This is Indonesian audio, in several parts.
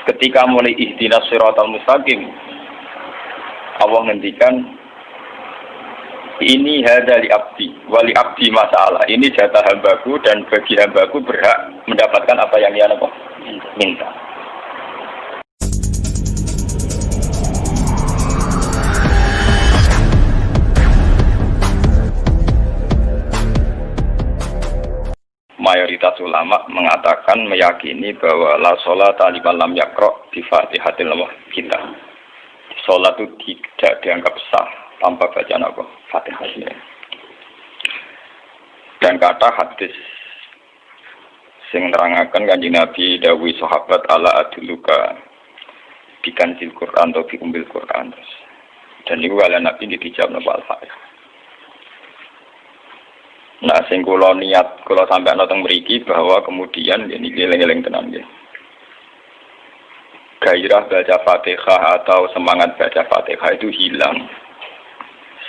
Ketika mulai ihdinas siratal mustaqim, Allah ngendikan ini hadza li abdi wa li abdi masalah. Ini jatah hambaku dan bagi hambaku berhak mendapatkan apa yang dia minta. Mayoritas ulama mengatakan meyakini bahwa la sholata liman lam yaqra bi Fatihatil kitab. Salat itu tidak dianggap sah tanpa bacaan apa? Fatihah. Dan kata hadis sing nerangaken Kanjeng Nabi dawuh sahabat ala adluka bikanzil Quran atau bi umbil Quran. Dan niku ala Nabi dijawab napa Al-Fatihah. Nah, sing kula niat kula sampai nonton mriki bahwa kemudian ini eling-eling tenan nggih. Gairah baca Fatihah atau semangat baca Fatihah itu hilang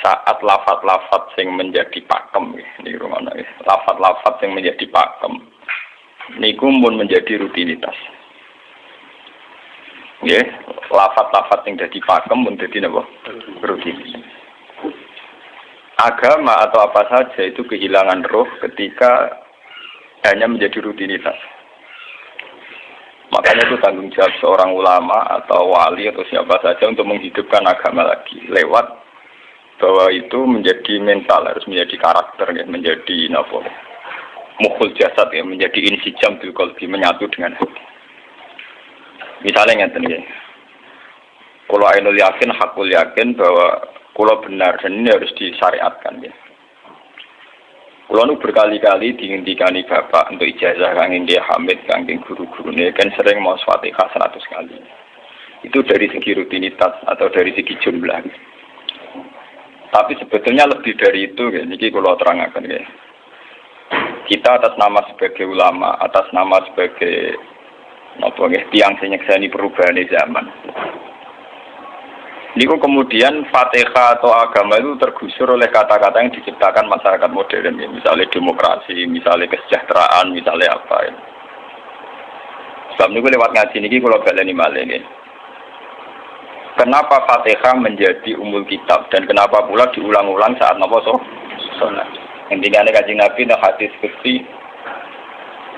saat lafaz-lafaz yang menjadi pakem nggih. Niku ngono nggih. Lafaz-lafaz yang menjadi pakem niku pun menjadi rutinitas. Nggih, lafaz-lafaz yang jadi pakem pun dadi napa? Rutinitas. Agama atau apa saja itu kehilangan roh ketika hanya menjadi rutinitas. Makanya itu tanggung jawab seorang ulama atau wali atau siapa saja untuk menghidupkan agama lagi lewat bahwa itu menjadi mental, harus menjadi karakter, ya, menjadi mukhul jasad, ya, menjadi insijam bil qalbi, menyatu dengan hati. Misalnya ngeten ya. Kalau ainul yakin, hakul yakin bahwa kalau benar dan ini harus disyariatkan ya. Kalau nu berkali-kali dihentikan bapak untuk ijazah kangge Hamid kangge guru-guru ini kan sering mau Fatihah 100 kali. Itu dari segi rutinitas atau dari segi jumlah. Tapi sebetulnya lebih dari itu ya. Niki kalau terangkan ya. Kita atas nama sebagai ulama, atas nama sebagai tiang senyekseni perubahan zaman. Niku kemudian Fatihah atau agama itu tergusur oleh kata-kata yang diciptakan masyarakat modern, ya. Misalnya demokrasi, misalnya kesejahteraan, misalnya apa. Ya. Sebab niku lewat ngaji niki kalau baleni malih nggih. Kenapa Fatihah menjadi umul kitab dan kenapa pula diulang-ulang saat napa salat? Intinya Kanjeng Nabi nang hadis qudsi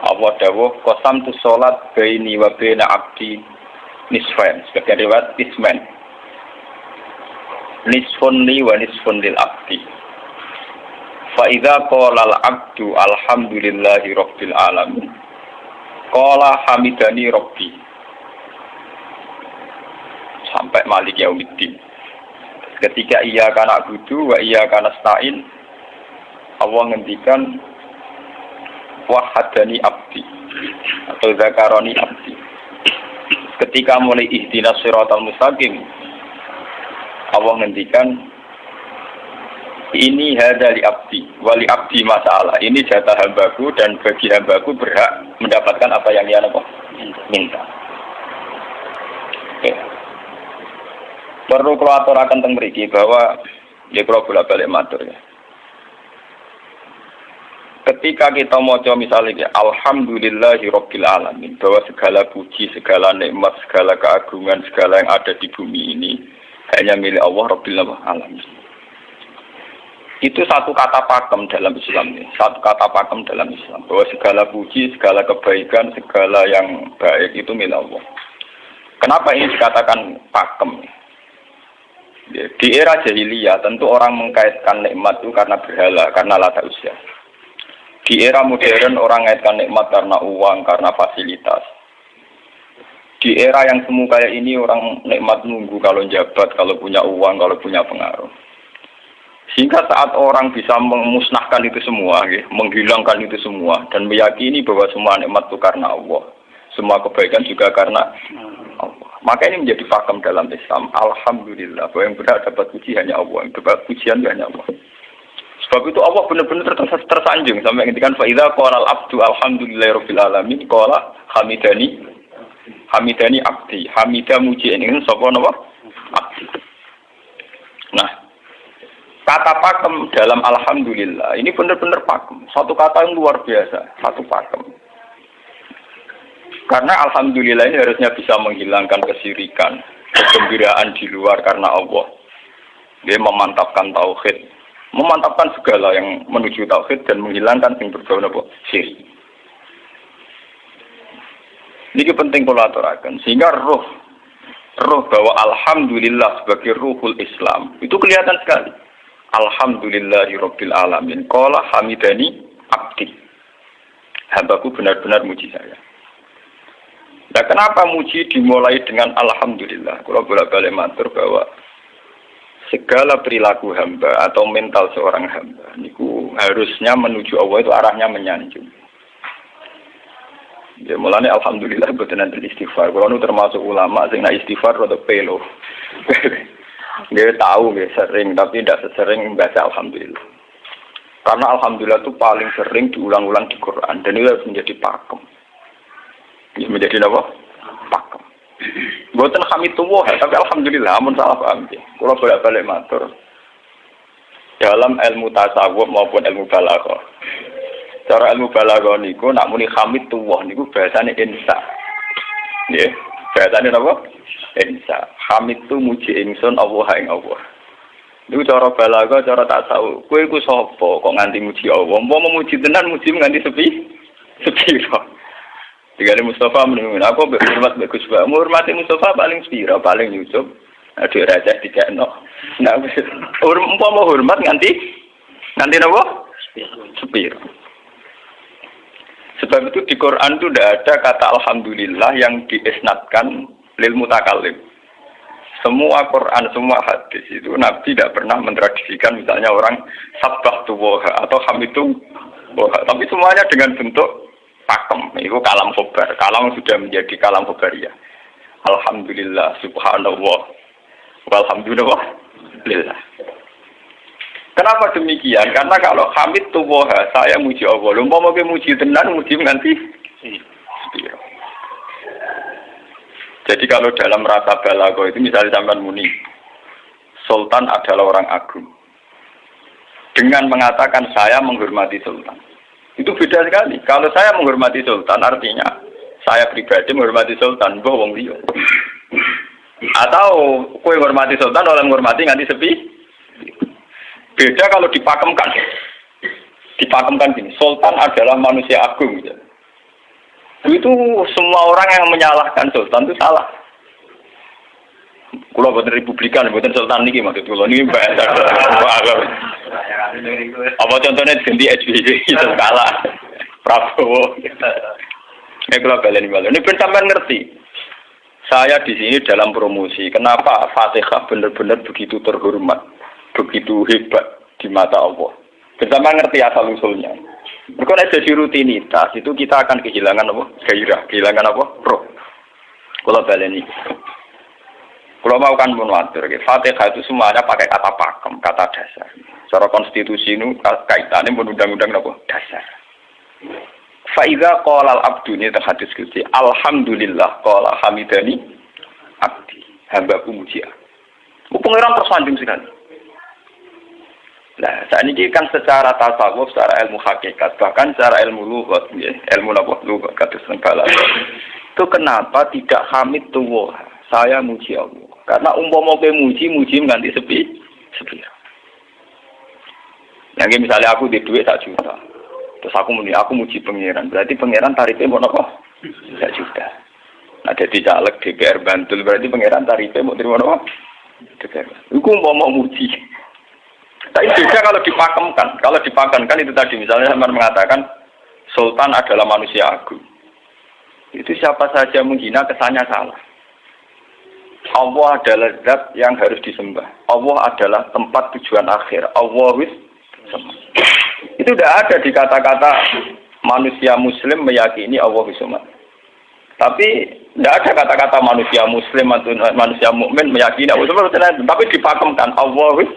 Allah dawuh qasam tu salat baini wa baina abdi nisfain. Sebagian riwayat isman. Nisfun li wa nisfun lil abdi. Fa idza qala al abdu alhamdulillahi rabbil alamin. Qala hamidani rabbi. Sampai malik yaumiddin. Ketika ia kana budu wa ia kana stain, Allah ngendikan wahadani abdi atau zakaroni abdi. Ketika mulai ihdinas siratal mustaqim, Allah ngendikan ini hadza li abdi wa li abdi masalah. Ini jatah hambaku dan bagi hambaku berhak mendapatkan apa yang dia minta. Okay. Perlu kalau aturaken teng mriki bahwa ya kalau bolak-balik matur ya. Ketika kita maca misalnya alhamdulillahi rabbil alamin, bahwa segala puji, segala nikmat, segala keagungan, segala yang ada di bumi ini hanya milik Allah Rabbil Alamin. Itu satu kata pakem dalam Islam. Satu kata pakem dalam Islam. Bahwa segala puji, segala kebaikan, segala yang baik itu milik Allah. Kenapa ini dikatakan pakem? Di era jahiliyah tentu orang mengkaitkan nikmat itu karena berhala, karena lata usia. Di era modern orang mengaitkan nikmat karena uang, karena fasilitas. Di era yang semu kayak ini orang nikmat nunggu kalau jabat, kalau punya uang, kalau punya pengaruh. Sehingga saat orang bisa memusnahkan itu semua, menghilangkan itu semua, dan meyakini bahwa semua nikmat itu karena Allah, semua kebaikan juga karena Allah. Maka ini menjadi pakem dalam Islam. Alhamdulillah, bahwa yang berhak dapat puji hanya Allah, yang dapat pujian hanya Allah. Sebab itu Allah benar-benar tersanjung sampai ngendikan fa idza qala al-abdu alhamdulillahirabbil alamin qala hamidani abdi. Hamidah muji ini sapa napa? Abdi. Nah, kata pakem dalam alhamdulillah ini benar-benar pakem. Satu kata yang luar biasa, satu pakem. Karena alhamdulillah ini harusnya bisa menghilangkan kesyirikan, kegembiraan di luar karena Allah. Dia memantapkan tauhid, memantapkan segala yang menuju tauhid dan menghilangkan yang berbau syirik. Ini penting kalau aturakan, sehingga roh bahwa alhamdulillah sebagai ruhul Islam itu kelihatan sekali. Alhamdulillahirabbil alamin. Qala hamidani abdi. Hambaku benar-benar muji saya. Nah, kenapa muji dimulai dengan alhamdulillah? Kalau bolak-balik matur bahwa segala perilaku hamba atau mental seorang hamba niku harusnya menuju Allah itu arahnya menyanjung. Ya mulane alhamdulillah boten nanti istighfar. Kalau nu termasuk ulama sing nak istighfar rada pelo. Dia tahu dia sering tapi tidak sesering membaca alhamdulillah. Karena alhamdulillah itu paling sering diulang-ulang di Quran dan itu harus menjadi pakem. Ya, menjadi apa? Pakem. Boten hamidullah tapi alhamdulillah amun salah paham ya. Kalau bolak-balik matur dalam ilmu tasawuf maupun ilmu balaghah. Cara ilmu balaghah niku nak muni hamid tuwah niku bahasane insa. Nggih, bahasane napa? Insa. Hamid tu muji ingsun Allah ing Allah. Niku cara balaghah, cara tasawuf. Kowe iku sapa kok nganti muji Allah? Umpama memuji tenan muji nganti sepi kok. Digale Mustafa menunggu aku hormat bagus Pak. Hormati Mustafa paling sepira, paling Yusuf. Aduh raja dikekno. Nah, umpama hormat nganti napa? Sepira. Sebab itu di Quran itu tidak ada kata alhamdulillah yang diisnadkan lil mutakallim. Semua Quran, semua hadis itu Nabi tidak pernah mentradisikan misalnya orang sabbahtu wa atau hamidu wa. Tapi semuanya dengan bentuk pakem. Itu kalam khobar. Kalam sudah menjadi kalam khobariyah. Alhamdulillah, subhanallah, walhamdulillah, lillah. Kenapa demikian? Karena kalau hamid tuwoha, saya muji Allah. Lumpur mau muji tenan, muji nganti. Jadi kalau dalam rasa balaghah itu misalnya sampean muni, Sultan adalah orang agung. Dengan mengatakan saya menghormati Sultan, itu beda sekali. Kalau saya menghormati Sultan, artinya saya pribadi menghormati Sultan, mbah wong liya. Atau kowe menghormati Sultan, oleh menghormati nganti sepi. Beda kalau dipakemkan. Dipakemkan gini, Sultan adalah manusia agung. Gitu. Itu semua orang yang menyalahkan Sultan itu salah. Kalau buatan Republikan, buatan Sultan ini maksud kalau ini bahasa apa contohnya ganti SBY itu kalah Prabowo. Ini kalau balen ini benar ngerti. Saya di sini dalam promosi. Kenapa Fatihah benar-benar begitu terhormat? Begitu hebat di mata Allah. Bersama ngerti asal usulnya. Berkona jadi rutinitas itu kita akan kehilangan apa? Gairah, kehilangan apa? Roh. Kalau baleni. Kalau mau kan menwatir, Fatihah itu semuanya pakai kata pakem, kata dasar. Secara konstitusi ini kaitannya undang-undang apa? Dasar. Faiza qala al-abdu ini terhadis Gusti. Alhamdulillah qala hamidani abdi. Hambaku muji. Pengiran tersanjung sekali. Nah, saat ini kan secara tasawuf, secara ilmu hakikat, bahkan secara ilmu lughat, ilmu lughat kata balaghah. Itu kenapa tidak hamid tuwah? Saya muji Allah. Karena umpama kowe muji nganti sepi. Yang misalnya aku di duit 1 juta. Terus aku muji pangeran. Berarti pangeran tarifnya mau napa? 1 juta. Nah, jadi caleg DPR Bantul berarti pangeran tarifnya mau terima napa? DPR. Iku mau muji. Tapi beda kalau dipakemkan. Kalau dipakemkan itu tadi misalnya sampean mengatakan Sultan adalah manusia agung. Itu siapa saja menghina kesannya salah. Allah adalah zat yang harus disembah. Allah adalah tempat tujuan akhir. Allah wis. Itu tidak ada di kata-kata manusia Muslim meyakini Allah wis. Tapi tidak ada kata-kata manusia Muslim atau manusia mukmin meyakini Allah wis. Tapi dipakemkan Allah wis.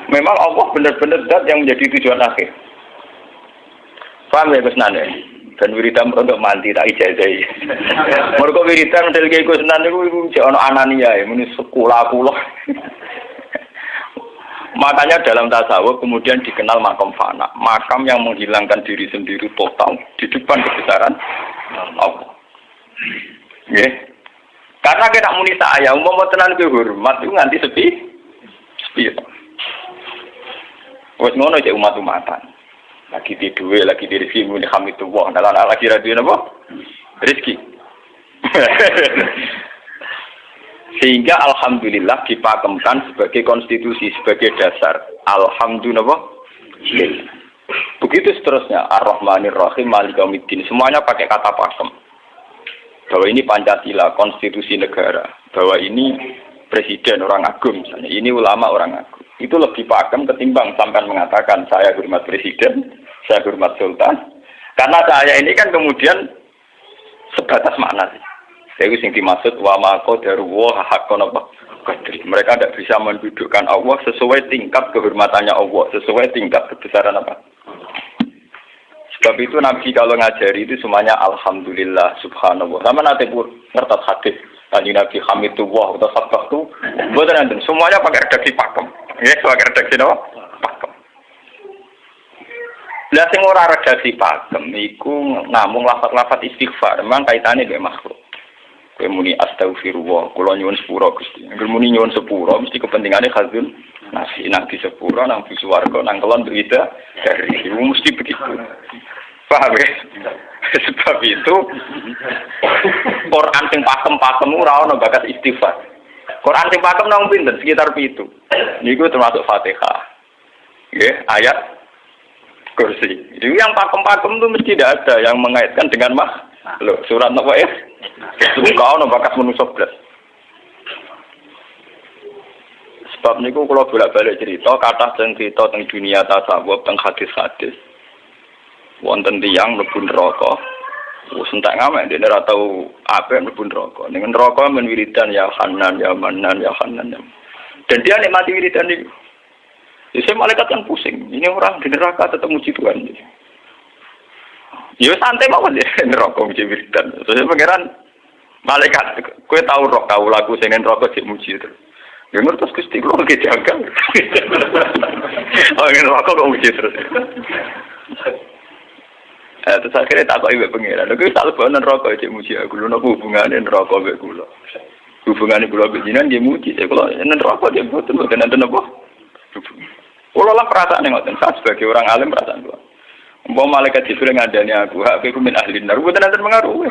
Memang Allah benar-benar zat yang menjadi tujuan akhir. Paham ya Gus Nan? Dan wiridan untuk mandi tak ijazah. Mergo wiridan model kayak Gus Nan niku jek ana anania ya muni sekolah kula. Makanya dalam tasawuf kemudian dikenal makam fana, makam yang menghilangkan diri sendiri total di depan kebesaran Allah. Nggih. Karena kita muni saya, umpama tenan ke hormat itu nganti sepi. Wes ngono cek umat-umatan. Lagi di duwe, lagi di rezeki muni hamidullah, dalan lagi ra duwe napa? Rezeki. Sehingga alhamdulillah dipakemkan sebagai konstitusi, sebagai dasar. Alhamdulillah. Begitu seterusnya. Ar-Rahmanir Rahim, Maliki Yaumiddin. Semuanya pakai kata pakem. Bahwa ini Pancasila, konstitusi negara. Bahwa ini presiden orang agung misalnya. Ini ulama orang agung. Itu lebih pakem ketimbang sampai mengatakan saya hormat presiden, saya hormat sultan. Karena saya ini kan kemudian sebatas makna sih. Jadi yang dimaksud wa ma qadaru wa haqqan qadri. Mereka tidak bisa mendudukkan Allah sesuai tingkat kehormatannya Allah, sesuai tingkat kebesaran apa. Sebab itu Nabi kalau ngajari itu semuanya alhamdulillah subhanallah. Sama nanti pun ngertas hadis tadi Nabi hamidullah atau sabtu, bukan nanti semuanya pakai redaksi pakem. Ya, pakai redaksi apa? Pakem. Lah sing ora redaksi pakem iku namung lafaz-lafaz istighfar, memang kaitannya dengan makhluk. Kowe muni astagfirullah, kula nyuwun sepura Gusti. Angger muni nyuwun sepura mesti kepentingane khazun nasi nang di sepura nang di swarga nang kelon berita dari itu mesti begitu. Paham ya? Sebab itu Quran sing pakem-pakem ora ono bakat istighfar. Quran sing pakem nang pinten sekitar 7. Niku termasuk Fatihah. Nggih, ayat kursi. Jadi yang pakem-pakem itu mesti tidak ada yang mengaitkan dengan loh, surat apa ya? Kau no bakas manusia belas. Sebab niku kalau bolak-balik cerita, kata cerita tentang dunia tasawuf, tentang hadis-hadis. Wonten tiyang mlebu neraka. Wis entek ngamek dene ora tau apik mlebu neraka. Ning neraka men wiridan ya Hanan ya Manan ya Hanan. Dan dia nikmati wiridan itu. Jadi malaikat kan pusing. Ini orang di neraka tetap muji Tuhan. Ya santai mawon ya neraka muji wiridan. Terus pangeran malaikat kowe tau roh kawulaku sing neraka sik muji terus. Ya ngertos Gusti kula iki jagal. Oh neraka kok muji terus. Terus akhirnya tak kok ibu pangeran. Lha kuwi tak lebokno neraka sik muji aku. Lha napa hubungane neraka mek kula? Hubungane kula bejinan nggih muji. Kula neraka dia boten nenten apa? Kula lah perasaan ngoten. Saya sebagai orang alim perasaan kula. Umpama malaikat Jibril ngadani aku, hak aku min ahli nar, bukan nanti mengaruhi.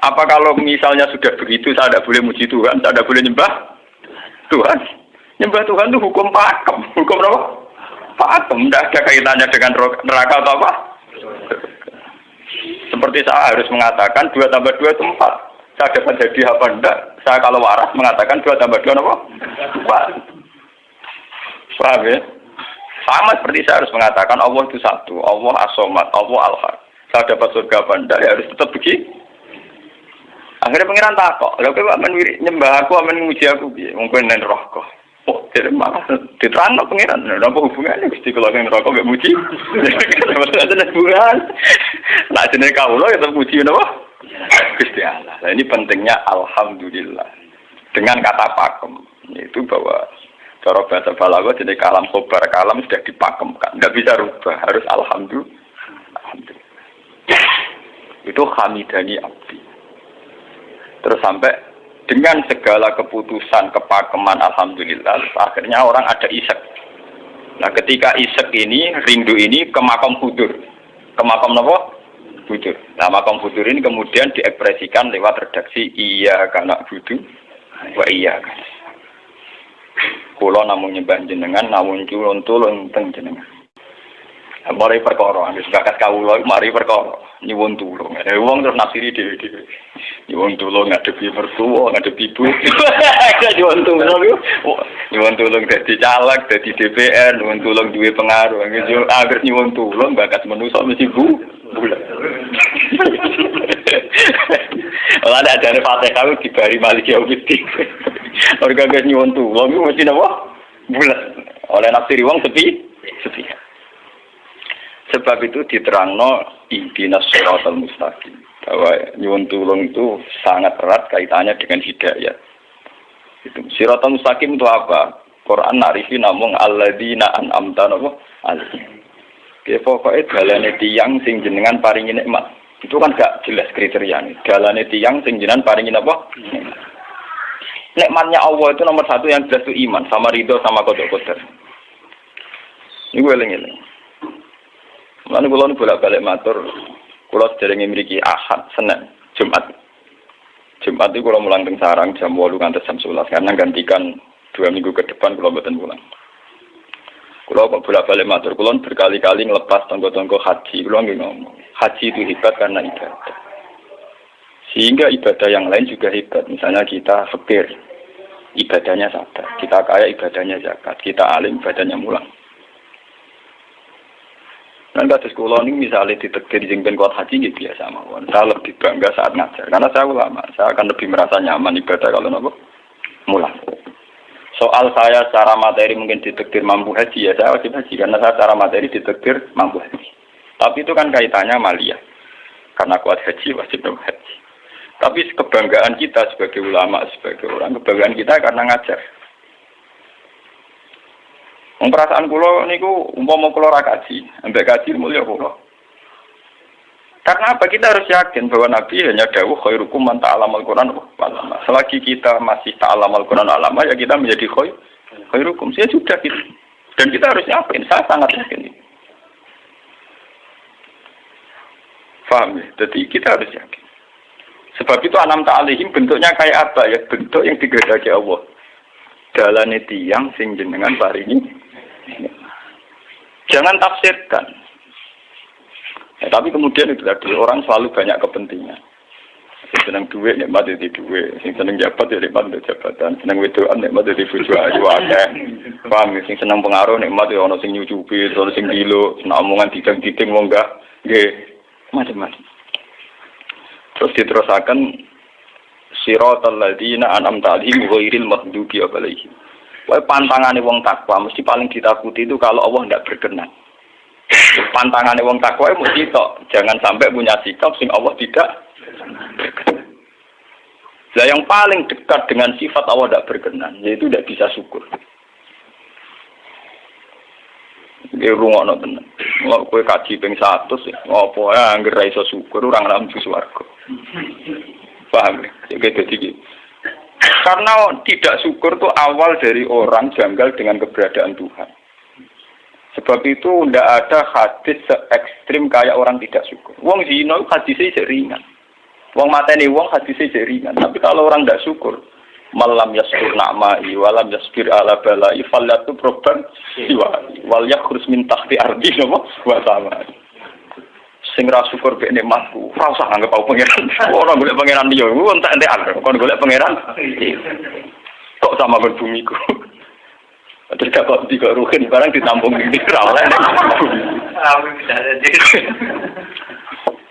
Apa kalau misalnya sudah begitu, saya tidak boleh muji Tuhan, saya tidak boleh nyembah Tuhan. Nyembah Tuhan itu hukum pakem, hukum apa? Pakem, tidak ada kaitannya dengan neraka atau apa. Seperti saya harus mengatakan 2 tambah 2 itu 4. Saya dapat jadi apa enggak? Saya kalau waras mengatakan 2 tambah 2 apa? 4. Paham ya? Sama seperti saya harus mengatakan Allah itu satu, Allah as-somad, Allah al-haq. Saya dapat surga apa enggak, ya harus tetap begitu. Akhirnya pengiran takok, lha kowe amen nyembah aku, amen muji aku piye? Mungkin nen neraka. Oh, jadi malah diterangno pengiran, lha apa hubungannya Gusti kula ning neraka mek muji? Maksudnya ada hubungan. Lah jenenge kawula ya tetep muji napa? Gusti Allah. Nah, ini pentingnya alhamdulillah. Dengan kata pakem, yaitu bahwa cara bahasa balaghah jadi kalam khobar, kalam sudah dipakemkan, nggak bisa rubah, harus alhamdulillah. Itu hamidani abdi. Terus sampai dengan segala keputusan kepakeman alhamdulillah, akhirnya orang ada isek. Nah ketika isek ini, rindu ini ke makam hudur. Ke makam apa? Hudur. Nah makam hudur ini kemudian diekspresikan lewat redaksi iya kana budu wa iya kana. Kula namung nyembah jenengan, namung culun-tulun teng jenengan. Mari perkara, wis bakat kawula mari perkara nyuwun tulung. Wong terus nafsiri dhewe-dhewe. Nyuwun tulung ngadepi mertua, ngadepi ibu. Nyuwun tulung yo. Nyuwun tulung dadi caleg, dadi DPR, nyuwun tulung duwe pengaruh. Angger nyuwun tulung bakat manusa mesti bulat. Ora ada jane Fatihah dibari Maliki Yaumiddin. Orga guys nyuwun tulung iku mesti napa? Bulat. Oleh nafsiri wong sepi. Sebab itu diterangno ihdinas shiratal mustaqim. Bahwa nyuwun tulung itu sangat erat kaitannya dengan hidayah. Itu shiratal mustaqim itu apa? Quran narifi namung alladzina an'amta alaihim. Ki pokoke dalane tiyang sing jenengan paringi nikmat. Itu kan gak jelas kriterianya. Dalane tiyang sing jenengan paringi napa? Nikmatnya Allah itu nomor satu yang jelas itu iman, sama ridho, sama qada qadar. Ini gue eling-eling. Lalu kalau ini bolak-balik matur, kalau sederenge mriki Ahad, Senin, Jumat. Jumat itu kalau mulang teng sarang jam 8 nganti jam 11 karena gantikan 2 minggu ke depan kalau mboten pulang. Kalau bolak-balik matur, kalau berkali-kali ngelepas tonggo-tonggo haji, kalau nggih ngomong, haji itu hebat karena ibadah. Sehingga ibadah yang lain juga hebat. Misalnya kita fakir, ibadahnya sabar. Kita kaya, ibadahnya zakat. Kita alim, ibadahnya mulang. Dan kasus kulo ini misalnya ditekdir jengben kuat haji gitu biasa mawon. Saya lebih bangga saat ngajar karena saya ulama. Saya akan lebih merasa nyaman ibadah kalau nopo mulang. Soal saya secara materi mungkin ditekdir mampu haji ya saya wajib haji karena saya secara materi ditekdir mampu haji. Tapi itu kan kaitannya maliyah. Karena kuat haji wajib haji. Tapi kebanggaan kita sebagai ulama, sebagai orang, kebanggaan kita karena ngajar. Perasaan kula niku umpama kula ra kaji, ambek kaji mulya kula. Karena apa? Kita harus yakin bahwa Nabi hanya dawuh khairukum man ta'allamal Qur'an wa 'allama. Selagi kita masih ta'allamal Qur'an alama ya kita menjadi khairukum. Saya sudah gitu. Dan kita harus yakin, saya sangat yakin. Paham ya? Jadi kita harus yakin. Sebab itu anam ta'alihim bentuknya kayak apa ya? Bentuk yang digedaki Allah. Dalane tiyang sing jenengan paringi. Jangan tafsirkan. Ya, tapi kemudian itu tadi orang selalu banyak kepentingan. Sing seneng duit nikmat di duit, sing seneng jabat ya nikmat di jabatan, seneng wedoan nikmat di bojo ayu akeh. Paham, sing seneng pengaruh nikmat ya ana sing nyucupi, ana sing gilo, seneng omongan didang-diding wong enggak nggih macam-macam. Terus diterusaken siratal ladzina an'amta 'alaihim ghairil maghdubi 'alaihim. Wah, pantangane wong takwa mesti paling ditakuti itu kalau Allah tidak berkenan. Pantangane wong takwa mesti tok, jangan sampai punya sikap sing Allah tidak berkenan. Nah, yang paling dekat dengan sifat Allah tidak berkenan, yaitu tidak bisa syukur. Nggih rungokno tenan. Kalau kowe kaji ping 100 apa ya anggere ra iso syukur ora ngambu swarga. Paham ya? Jadi karena tidak syukur itu awal dari orang janggal dengan keberadaan Tuhan. Sebab itu tidak ada hadis se-ekstrim kayak orang tidak syukur. Wong zina hadisnya ringan. Wong mateni wong hadisnya ringan. Tapi kalau orang tidak syukur, malam yaskur na'mai walam yaskir ala balai fallatu proban wal yakhrus min tahti ardi wa sama. Sing ra syukur mek nikmatku, ora usah anggap aku pangeran. Ora golek pangeran liya, ku entek-entekan. Kon golek pangeran. Kok sama kon bumiku. Terus kok tiga ruhin barang ditampung di ra oleh.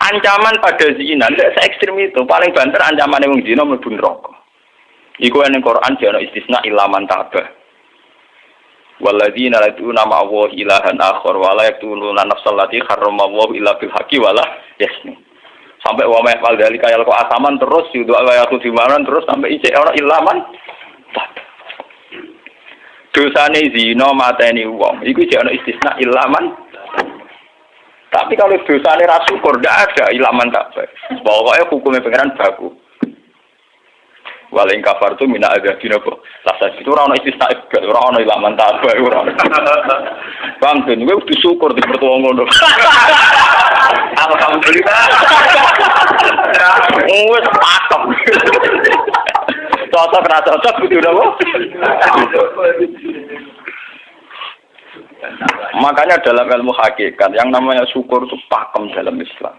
Ancaman pada zina, tidak se-ekstrim itu. Paling banter ancaman wong zina mlebu neraka. Iku ning Quran jane istisna ilaman tabah. Walladzina laduna ma'allahi ilahan akhar wa la yaqtuluna nafsal lati harramallahu illa bil haqqi wa la yasni. Sampai wa ma'al dalika ya kok asaman terus yudu ayatu dimanan terus sampai isih ora ilaman. Dosane zina mateni wong iku jek ana istisna ilaman. Tapi kalau dosane ra syukur ndak ada ilaman tak. Pokoke hukume pangeran baku. Waling kafar tu mina ada dina kok. Lasa itu ora ono istisna ibad, ora ono ilaman tabah ora. Bang ben kowe kudu syukur di pertuwa ngono. Alhamdulillah. Wes patok. Cocok ra cocok kudu napa? Makanya dalam ilmu hakikat yang namanya syukur itu pakem dalam Islam.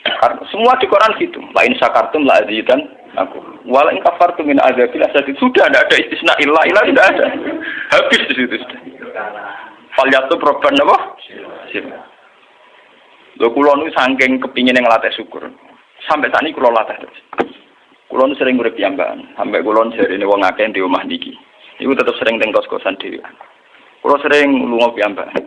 Karena semua di Quran gitu. Lain syakartum la azidan aku. Wala in kafartum min azabil asad. Sudah tidak ada istisna illa tidak ada. Habis di situ sudah. Falyatu proban apa? Lho kula nu saking kepingin ngelatih syukur. Sampai saat ini kula latih terus. Kula nu sering urip piyambakan. Sampai kula jarine wong akeh di omah niki. Iku tetep sering teng kos-kosan dhewe. Kula sering lunga piyambakan.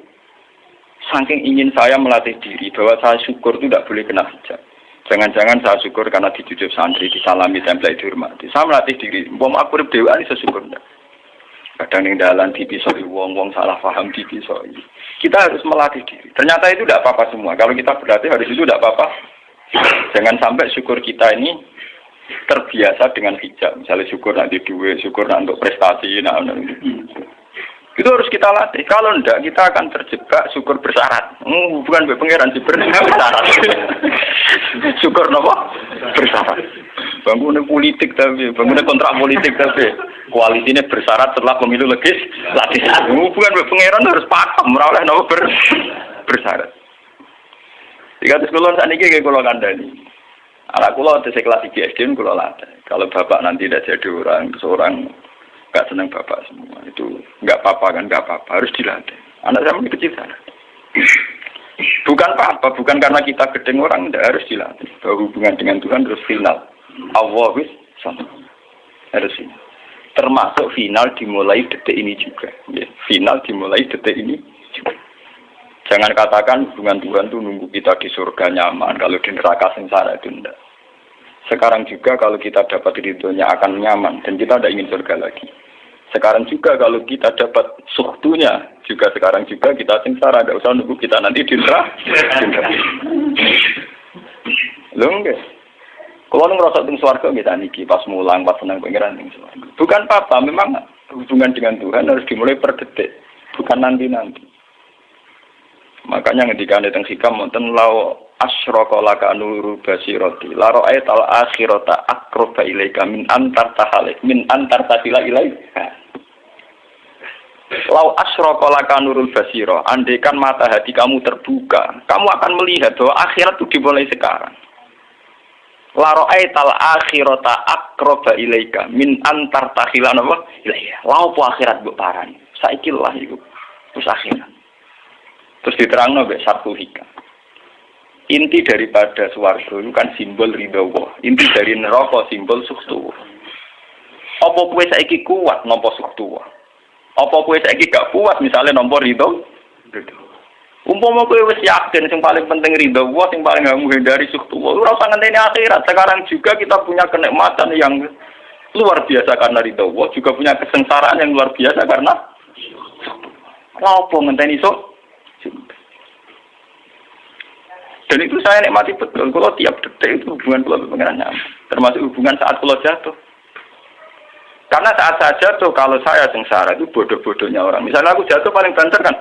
Saking ingin saya melatih diri bahwa saya syukur itu tidak boleh kena hijab. Jangan-jangan saya syukur karena dicucuk santri, disalami, tempel, dihormati. Saya melatih diri. Bom aku urip dhewe ini syukur ndak. Kadang ning dalan dipisoi wong-wong salah paham dipisoi. Kita harus melatih diri. Ternyata itu tidak apa-apa semua. Kalau kita berlatih hari itu tidak apa-apa Jangan sampai syukur kita ini terbiasa dengan hijab. Misalnya syukur nanti duit, syukur nanti untuk prestasi, itu harus kita latih. Kalau enggak, kita akan terjebak syukur bersyarat. Bukan pangeran sih bersyarat. Syukur nopo bersyarat. Bangunnya politik tapi, bangunnya kontrak politik tapi, koalisinya bersyarat setelah pemilu legislatif. Bukan pangeran harus pakem, meraulah nopo bersyarat. Jika sekolah saat ini kayak kalau kandani, anak kulo di kelas 3 SD kulo latih. Kalau bapak nanti tidak jadi seorang nggak senang bapak semua itu nggak apa-apa kan, nggak apa-apa, harus dilatih. Anak saya masih kecil sana. Bukan apa-apa, bukan karena kita gedeng orang, tidak harus dilatih. Bahwa hubungan dengan Tuhan terus final. Allah wis sama. Harus ini. Termasuk final dimulai detik ini juga. Ya, final dimulai detik ini juga. Jangan katakan hubungan Tuhan itu nunggu kita di surga nyaman, kalau di neraka sengsara itu tidak. Sekarang juga kalau kita dapat ridhonya akan nyaman, dan kita tidak ingin surga lagi. Sekarang juga kalau kita dapat suhtunya, juga sekarang juga kita sengsara, tidak usah nunggu kita nanti di neraka. Loh enggak. Kalau ngerasa di surga kita niki pas mulang, pas senang pengiran di surga. Bukan apa-apa, memang hubungan dengan Tuhan harus dimulai per detik, bukan nanti-nanti. Makanya ketika ada tentang hikam wonten lau asyraka laka nuru basirati la ra'aita al akhirata aqraba ilaika min antar tasila ilaika. Lau asyraka laka nurul basira, andaikan mata hati kamu terbuka, kamu akan melihat bahwa akhirat itu dimulai sekarang. La ra'aita al akhirata aqraba ilaika min antar tasila ilaika. Lau po akhirat mbok parani. Saiki lah iku. Terus akhirat. Terus diterangno mbek satu hikam. Inti daripada swarga itu kan simbol ridha Allah. Inti dari neraka simbol suktu. Apa kowe saiki kuat nampa suktu? Apa kowe saiki gak kuat misalnya nampa ridha? Umpama kowe wis yakin sing paling penting ridha Allah, sing paling gak menghindari suktu. Ora usah ngenteni akhirat. Sekarang juga kita punya kenikmatan yang luar biasa karena ridha Allah, juga punya kesengsaraan yang luar biasa karena apa ngenteni sok? Dan itu saya nikmati betul. Kalau tiap detik itu hubungan pulau pengenannya, termasuk hubungan saat pulau jatuh. Karena saat saya jatuh, kalau saya sengsara itu bodoh-bodohnya orang. Misalnya aku jatuh paling banter kan,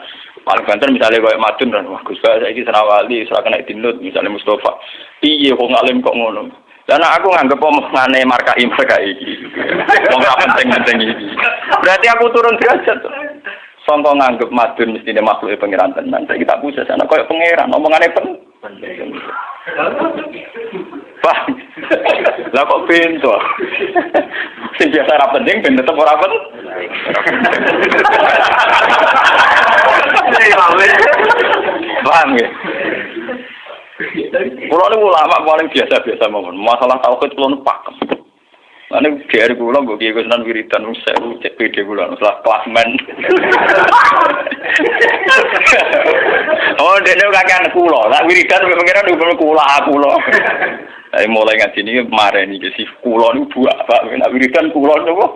misalnya kayak Madun dan wah Gus saya ini Senawali, serah kena dinut, misalnya Mustafa. Iya, kok ngalim kok ngono. Dan aku nganggep omongane markai ini. Wong ora penting-penting iki. Berarti aku turun derajat tuh. Songko nganggep Madun mestine makhluk pangeran tenan. Saiki tak pujas ana koyo pangeran omongane penting. Pak. Lah kok pintu. Sing biasa ora penting ben tetep ora penting. Paham ya? Kulo niku ulama paling biasa-biasa mawon. Masalah tauhid kulo niku pakem. Ane dari kulo mbok kiye Gunan wiridan wis sewu cek PD kulo setelah klasmen. Oh, dene kakean kulo. Lah wiridan pengiran hukum kulo. Saya mulai ngaji ini kemarin iki sih kulo niku buak, Pak. Nek wiridan kulo niku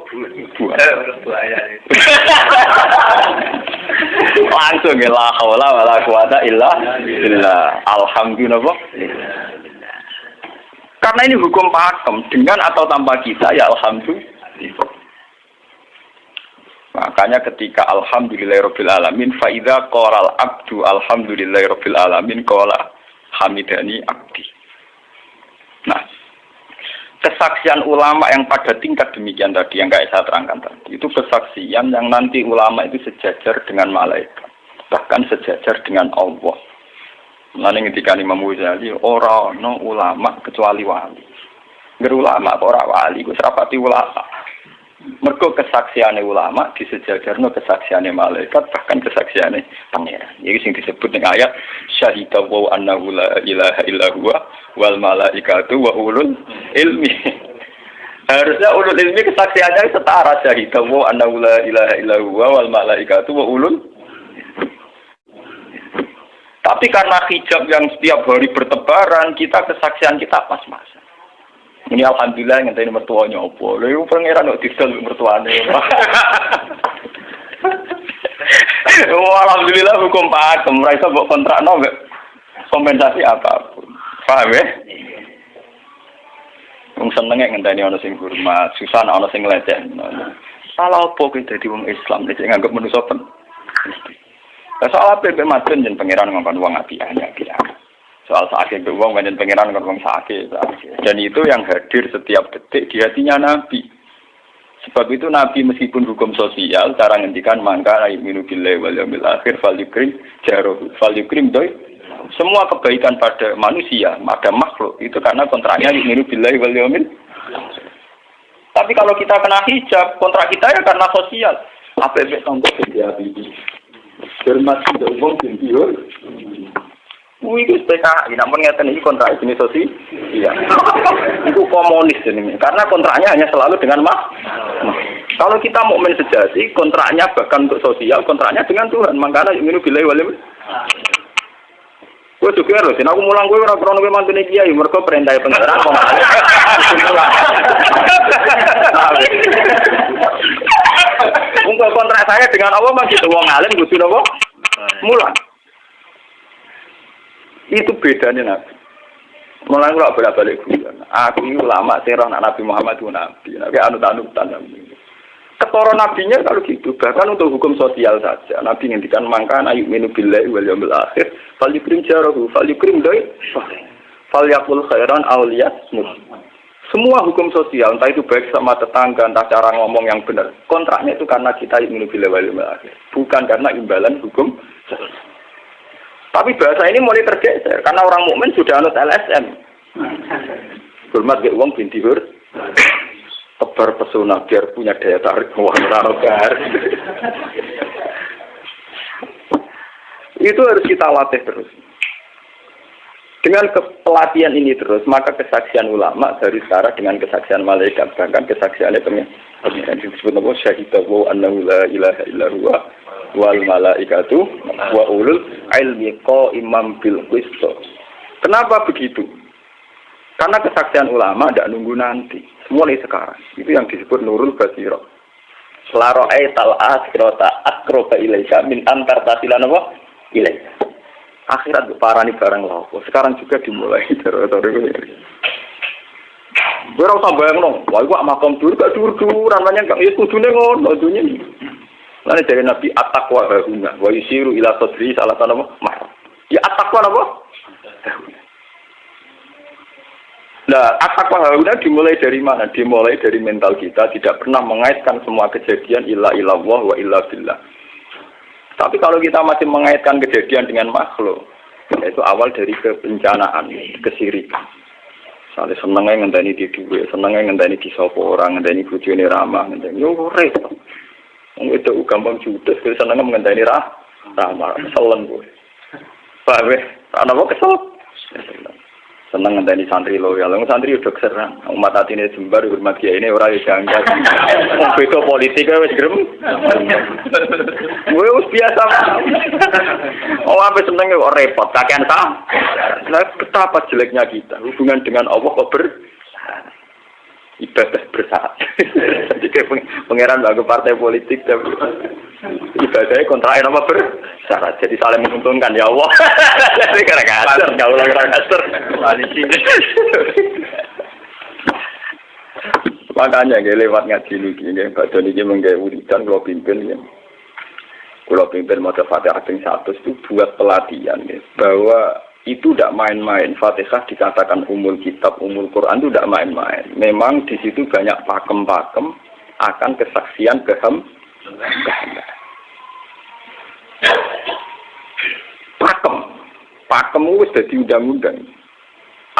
buak. Langsung ya la haula wala quwata illa billah. Alhamdulillah. Karena ini hukum pakem, dengan atau tanpa kita ya alhamdulillah. Makanya ketika alhamdulillahirabbil alamin fa idza qala al abdu alhamdulillahirabbil alamin qala hamidani abdi. Nah, kesaksian ulama yang pada tingkat demikian tadi yang kayak saya terangkan tadi, itu kesaksian yang nanti ulama itu sejajar dengan malaikat, bahkan sejajar dengan Allah. Lalu ketika Imam Ghazali orang no ulama kecuali wali. Nggak ulama orang wali, gue serapati ulama. Mergo kesaksiannya ulama disejajarno kesaksiannya malaikat bahkan kesaksiannya pangeran. Jadi sing disebut dengan ayat syahida wa annahu la ilaha illa huwa wal malaikatu wa ulul ilmi. Harusnya ulul ilmi kesaksiannya setara syahida wa annahu la ilaha illa huwa wal malaikatu wa ulul. Tapi karena hijab yang setiap hari bertebaran, kita kesaksian kita pas-pasan. Ini alhamdulillah yang tadi mertuanya opo. Lalu pangeran kok disel mertuanya. Alhamdulillah hukum pakem. Mereka buat kontrak no, kompensasi apapun. Paham ya? Wong senenge ngenteni ana sing hormat, susah ana sing nglecehno. Salah opo kuwi dadi wong Islam nek nganggep manusa pen. Soal apa mbek maten yen pangeran ngomong wong api-api. Soal sakit mbek wong yen pangeran ngomong sakit. Dan itu yang hadir setiap detik di hatinya Nabi. Sebab itu Nabi meskipun hukum sosial cara ngendikan mangka ayyuminu billahi wal yaumil akhir falyukrim jaruhu falyukrim doi. Semua kebaikan pada manusia, pada makhluk itu karena kontraknya ayyuminu billahi wal yaumil. Tapi kalau kita kena hijab, kontrak kita ya karena sosial. Apa yang contoh dia ini? Hormat sudah umum sendiri. Itu PKI, namun ngeten ini kontrak jenis sosial. Iya. Itu komunis ini. Karena kontraknya hanya selalu dengan Kalau kita mukmin sejati, kontraknya bahkan untuk sosial, kontraknya dengan Tuhan. Makanya yu'minu billahi wal yaumil. Gue juga harus, aku mulang gue orang krono gue mantune kiai, mereka perintah pengeran kok. Untuk kontrak saya dengan Allah masih wong alim kudu napa? Mulang. Itu bedanya Nabi. Mulang kula bolak-balik guyon. Aku iki ulama sira Nabi Muhammad itu nabi. Nabi anut-anutan nabi. Ketara nabinya kalau gitu, bahkan untuk hukum sosial saja. Nabi ngendikan mangkan ayyuminu billahi wal yaumil akhir, falyukrim jarahu, falyukrim doi, falyaqul khairan aw liyasmut. Semua hukum sosial, entah itu baik sama tetangga, entah cara ngomong yang benar. Kontraknya itu karena kita ayyuminu billahi wal yaumil akhir, bukan karena imbalan hukum sosial. Tapi bahasa ini mulai tergeser karena orang mukmin sudah anut LSM. Hormat ke wong binti hur. Tebar pesona biar punya daya tarik warna. Itu harus kita latih terus. Dengan pelatihan ini terus, maka kesaksian ulama dari sekarang dengan kesaksian malaikat, bahkan kesaksiannya pengiran disebut nama syahidahu annahu la ilaha illa huwa wal malaikatu wa ulul ilmi qa'imam bil qist. Kenapa begitu? Karena kesaksian ulama tidak nunggu nanti, mulai sekarang. Itu yang disebut nurul basirah. Selaro aital akhirata akroba ilaika min antar tasilan apa? Ilaika. Akhirat parani barang lapo. Sekarang juga dimulai dari ini. Ora usah bayangno, wah iku makam dur gak dur-duran namanya gak ya kudune ngono dunya. Lan dari Nabi at-taqwa huna wa yusiru ila sadri salah tanama mah. Ya at-taqwa apa? Nah, at-taqwa huna dimulai dari mana? Dimulai dari mental kita, tidak pernah mengaitkan semua kejadian illa illallah wa illa billah. Tapi kalau kita masih mengaitkan kejadian dengan makhluk, itu awal dari kebencanaan, kesirikan. Misalnya senengnya ngenteni di duwe, senengnya ngenteni di sopo orang, ngenteni bojone ramah, ngenteni yo repot. Wong itu gampang judes, senengnya ngenteni ramah, keselen kowe. Paham ya? Ana kok kesel. Seneng ngenteni santri loyal. Wong santri udah keserang. Umat atine jembar hormat kiai ini ora janggal. Wong beda politik wis grem. Wis biasa. Oh apa seneng kok repot, kakean ta. Nah, betapa jeleknya kita hubungan dengan Allah kok ibadah bersyarat. Jadi kayak pangeran bagi partai politik tapi ibadahnya kontrak apa bersyarat. Jadi saling menguntungkan ya Allah. Jadi kadang-kadang nggak ulang kadang-kadang. Makanya nggak lewat ngaji lagi nggak badan ini menggawe wiridan kalau pimpin ya. Kalau pimpin mau Fatihah ping 100 itu buat pelatihan ya, bahwa itu tidak main-main. Fatihah dikatakan umul kitab, umul Quran itu tidak main-main. Memang di situ banyak pakem-pakem akan kesaksian pakem itu sudah diundang-undang.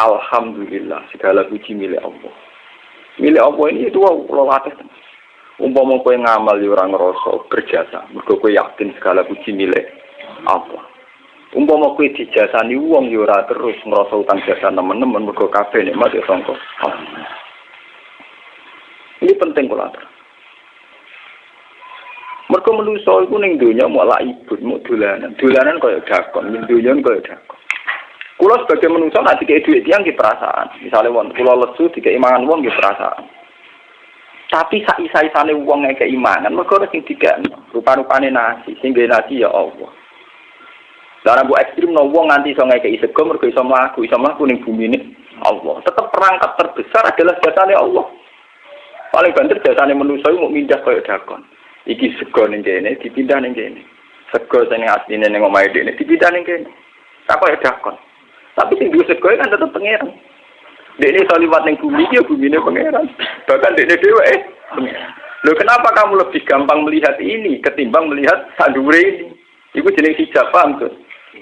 Alhamdulillah segala puji milik Allah. Milik Allah ini itu latih. Umpama kowe ngamal yo ora ngrasa berjasa, mergo kowe yakin segala puji milik Allah. Umpama kowe dijasani wong yo ora terus ngrasa utang jasa nemen-nemen mergo kabeh nikmat yo sangka. Ini penting kula atur. Mergo manusa iku ning donya mau laibut, mau dolanan. Dolanan kaya dakon, ning donya kaya dakon. Kula sebagai manusa nek dikek dhuwit tiyang ki perasaan. Misale wong kula lesu dikek imangan wong ki perasaan. Tapi saisa-isane wong ngekek imangan mergo sing dikekno. Rupa-rupane nasi, sing nggawe nasi ya Allah. Lah nek ekstrem no wong nganti iso ngekeki sego mergo iso mlaku ning bumine Allah. Tetap perangkat terbesar adalah jasane Allah. Paling banter jasane manusia mau mindah kaya dakon. Iki sego ning kene dipindah ning kene. Sego sing asline ning omahe dene dipindah ning kene. Tak kaya dakon. Tapi sing duwe sego kan tetep pangeran. Dekne iso liwat ning bumi iki bumine pangeran. Bahkan dekne dhewe pangeran. Loh kenapa kamu lebih gampang melihat ini ketimbang melihat sandure ini? Iku jeneng hijab paham tuh.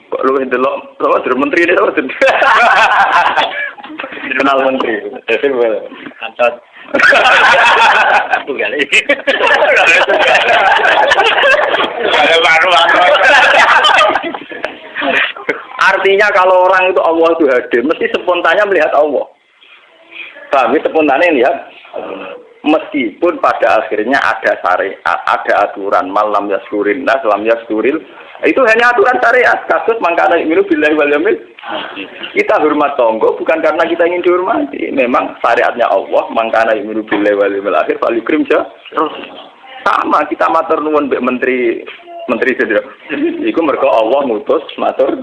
Kok lu ndelok dari menteri ini sama kenal menteri jadi kantor bukan ini artinya kalau orang itu Allah itu hadir mesti spontannya melihat Allah kami spontannya lihat meskipun pada akhirnya ada syariat, ada aturan malam yaskurin nas, lam yaskuril itu hanya aturan syariat. Kasus mangkana imilu billahi wal yaumil. Kita hormat tonggo bukan karena kita ingin dihormati. Memang syariatnya Allah mangkana imilu billahi wal yaumil akhir fal yukrim terus sama kita matur nuwun mbek menteri sedherek. Iku mergo Allah ngutus matur.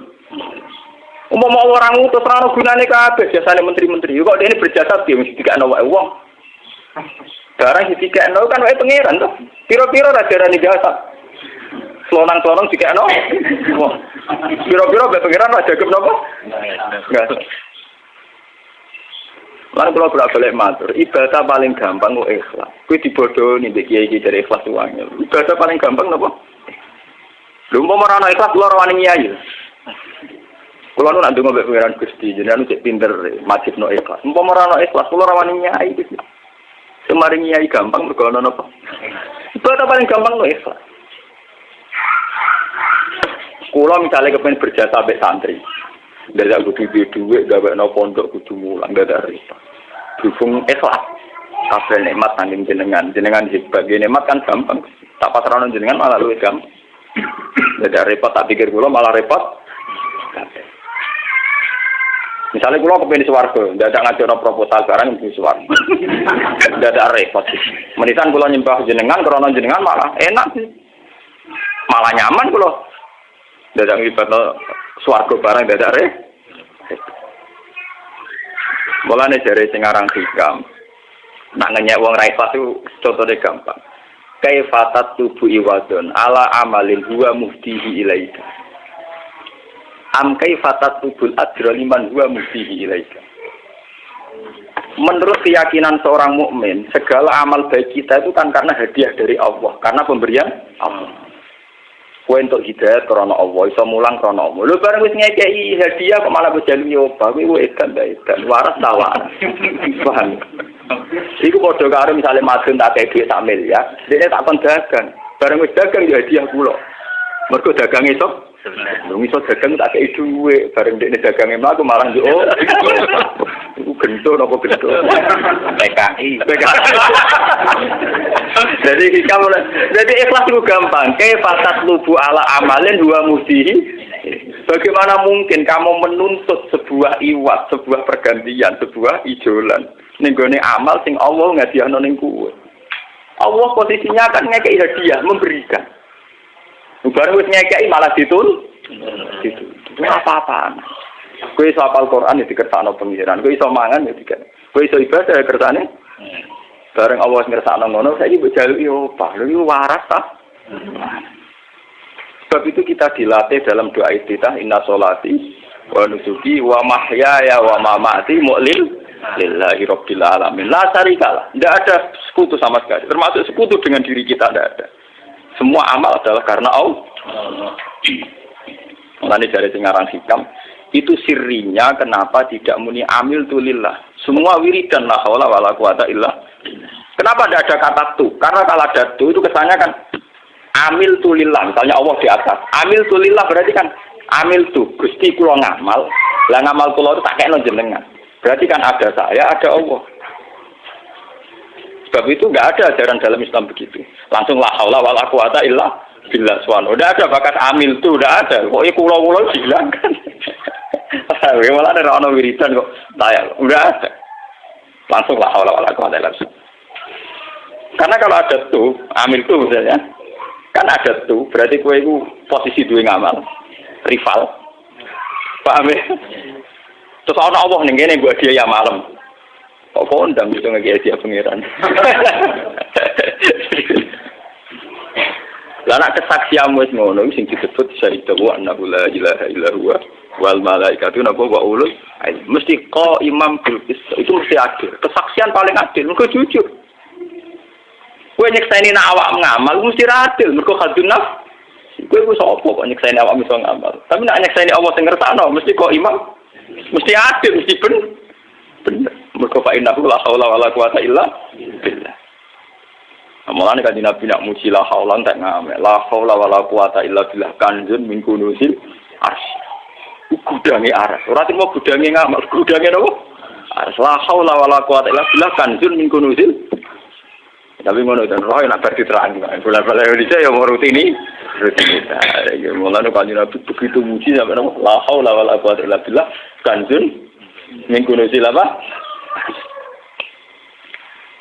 Umpama orang ngutus ora ono gunane kabeh jasane menteri-menteri. Kok dene berjasa piye mesti dikakno wae wong. Barang dikakno kan wae pangeran to. Piro-piro ra jarane jasa. Selonang-selonang dikakno. Piro-piro mbek pangeran ra jagep napa? Enggak. Lan kula bolak-balik matur, ibadah paling gampang kok ikhlas. Kuwi dibodohi mbek kiai iki dari ikhlas uang. Ibadah paling gampang napa? Lha umpama ora ana ikhlas kula ora wani nyai. Kula nu nak ndonga mbek pangeran Gusti, jenengan cek pinter majibno ikhlas. Umpama ora ana ikhlas kula ora wani nyai iki. Semari nyai gampang mergo ana napa? Ibadah paling gampang kok ikhlas. Kula misalnya kepengen berjasa sampai santri, dari aku duit gawe no pondok kudu mulang gak ada repot. Berhubung ikhlas, kabeh nikmat tanding jenengan hebat, nikmat kan gampang. Tak pasrah jenengan malah luwih gampang. Gak ada repot, tak pikir kula malah repot. Misalnya kula kepengen swarga, ndak ada ngajono proposal barang di swarga. Ndak ada repot. Menitan kula nyembah jenengan, krana jenengan malah enak sih. Malah nyaman kula. Dadak ngibadno swarga barang dadak re. Mulane jare sing aran hikam. Nak ngenyek wong ra ikhlas itu contone gampang. Kaifatat tubu iwadon ala amalin huwa muftihi ilaika. Am kaifatat tubul ajra liman huwa muftihi ilaika. Menurut keyakinan seorang mukmin, segala amal baik kita itu kan karena hadiah dari Allah, karena pemberian Allah. Kowe entuk hidayah krana Allah, iso mulang krana Allah. Lho bareng wis ngekeki hadiah kok malah bejalu nyoba, kowe edan waras ta waras. Paham? Iku padha karo misale madun tak kei dhuwit sak miliar, dene tak kon dagang. Bareng wis dagang ya hadiah kula. Mergo dagang iso iso dagang tak kei dhuwit, bareng dene dagange mlaku malah yo. Iku gento napa gento? PKI. Jadi ikhlas itu gampang. Kaifatat lubu ala amalin huwa muftihi. Bagaimana mungkin kamu menuntut sebuah iwat, sebuah pergantian, sebuah ijolan ning gone amal sing Allah ngadiahno ning kuwe. Allah posisinya kan ngekeki hadiah, memberikan. Bareng wis ngekeki malah ditul. Itu apa-apaan. Kowe iso hafal Quran ya dikersakno pengiran, kowe iso mangan ya dikersakno. Kowe iso ibadah ya kersane. Bareng Allah ngersakno ngono, saiki mbok jaluki opah. Lho iku waras ta? Sebab itu kita dilatih dalam doa iftitah inna sholati wa nusuki wa mahyaya wa mamati mu'lil lillahi rabbil alamin. La syarikalah. Tidak ada sekutu sama sekali. Termasuk sekutu dengan diri kita tidak ada. Semua amal adalah karena Allah. Mulane dari singaran hikam itu sirrinya kenapa tidak muni amil tulillah. Semua wiridan la haula wala quwata illa. Kenapa tidak ada kata tu? Karena kalau ada tu itu kesannya kan amil tulillah. Misalnya Allah di atas. Amil tulillah berarti kan amil tu Gusti kula ngamal. Lah ngamal kula itu tak kena jenengan. Berarti kan ada saya, ada Allah. Sebab itu enggak ada ajaran dalam Islam begitu. Langsung la haula wala quwata illa billah subhanahu. Udah ada bakat amil tu, udah ada. Pokoknya kula-kula hilangkan. Malah ada orang wiridan kok tayang, udah ada. Langsung lah awal-awal aku ada langsung. Karena kalau ada tuh, amil tuh misalnya, kan ada tuh, berarti kue itu posisi dua ngamal, rival. Paham ya? Terus ana Allah ning kene mbok dia ya malam. Kok kondang iso ngeki dia pangeran. Lah nek kesaksian wis ngono sing disebut syahidu wa annahu la ilaha illa huwa wal malaikatu napa wa ulul mesti imam bil itu mesti adil. Kesaksian paling adil mergo jujur. Kowe nyekseni nek awak ngamal mesti adil mergo khadun nafs. Kowe ku sapa kok nyekseni awak iso ngamal. Tapi nek nyekseni Allah sing ngersakno mesti imam mesti adil mesti bener. Mergo fa innahu la haula wala quwata illa billah. Mulane kan Nabi nak muji la haula tak ngamal. La haula wala quwata illa billah kanjun min kunuzil arsy. Gudange aras. Ora timo gudange ngamal, gudange napa? Aras la haula wala quwata illa billah kanjun min kunuzil. Tapi ngono dan roh nak diterang. Bola-bola Indonesia ya mau rutini. Ya mulane kan Nabi begitu muji sampai napa? La haula wala quwata illa billah kanjun min kunuzil apa?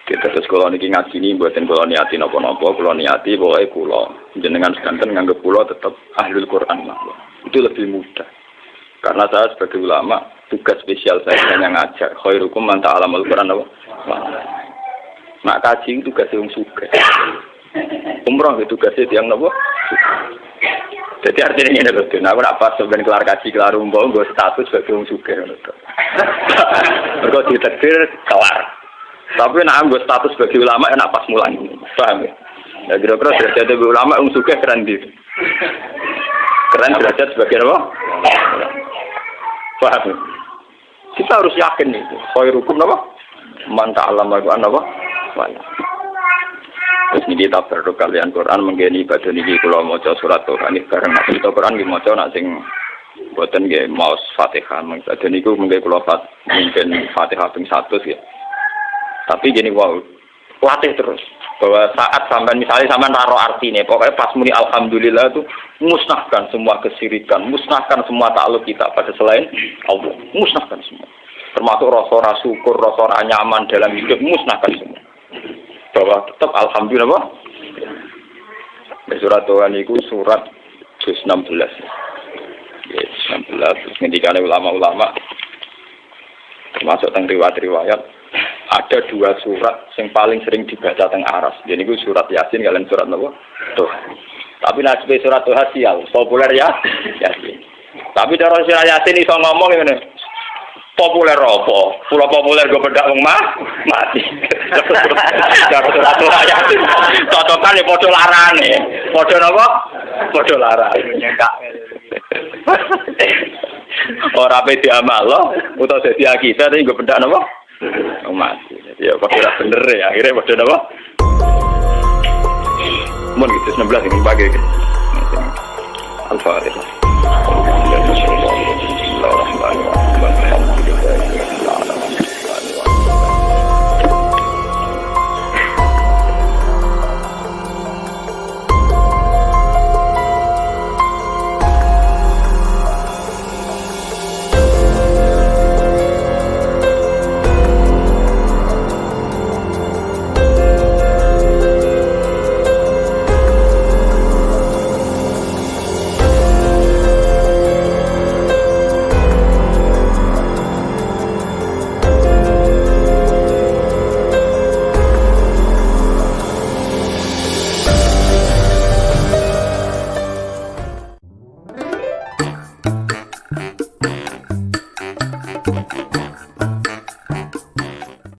Kita terus kalau niki ngaji ini buatin kalau niati nopo-nopo, kalau niati boleh kulo jenengan sekanten nganggep kulo tetap ahlul Quran lah. Itu lebih mudah. Karena saya sebagai ulama tugas spesial saya hanya ngajar. Khairukum man ta'allamal Quran apa? Nak kaji tugas yang suka. Umroh itu tugasnya tiang nopo. Jadi artinya ini betul. Nah, aku nak pas sebenarnya kelar kaji kelar umroh, gue status sebagai orang suka. Mereka ditakdir kelar. Tapi nak ambil status sebagai ulama enak pas mulang, paham ya? Ya kira-kira derajat sebagai ulama suka keren gitu. Keren derajat sebagai apa? Paham ya? Kita harus yakin itu. Khairukum apa? Man ta'allama al-Qur'an apa? Terus ini kita berdoa kalian Quran menggeni ibadah niki kula maca surat Tuhan iki bareng nek kita Quran nggih maca nek sing boten nggih maos Fatihah mengko niku mengke kula mungkin Fatihah ping 100 ya. Tapi gini wow, latih terus bahwa saat sampai misalnya sampai naruh artinya, pokoknya pas muni alhamdulillah itu musnahkan semua kesirikan, musnahkan semua takluk kita pada selain Allah, musnahkan semua. Termasuk rasa syukur, rasa nyaman dalam hidup, musnahkan semua. Bahwa tetap alhamdulillah. Surat Tuhan itu surat juz 16. Yes, 16. Terus ngendikane ulama-ulama termasuk teng riwayat-riwayat ada dua surat yang paling sering dibaca teng aras. Jadi itu surat Yasin kalian surat apa? Tuh. Tapi nasib surat Tuh sial, populer ya Yasin. Tapi cara surat Yasin iso ngomong ngene. Populer apa? Pulau populer gue bedak wong mati. Cara surat Tuh Yasin. Cocokan ya padha larane. Padha napa? Padha larane nyekak. Ora pe diamal lo, utawa dadi akidah tapi gue bedak napa? Mati. Jadi ya pasti bener ya. Akhirnya pada apa? Mun gitu 16 ini bagi. Al-Fatihah.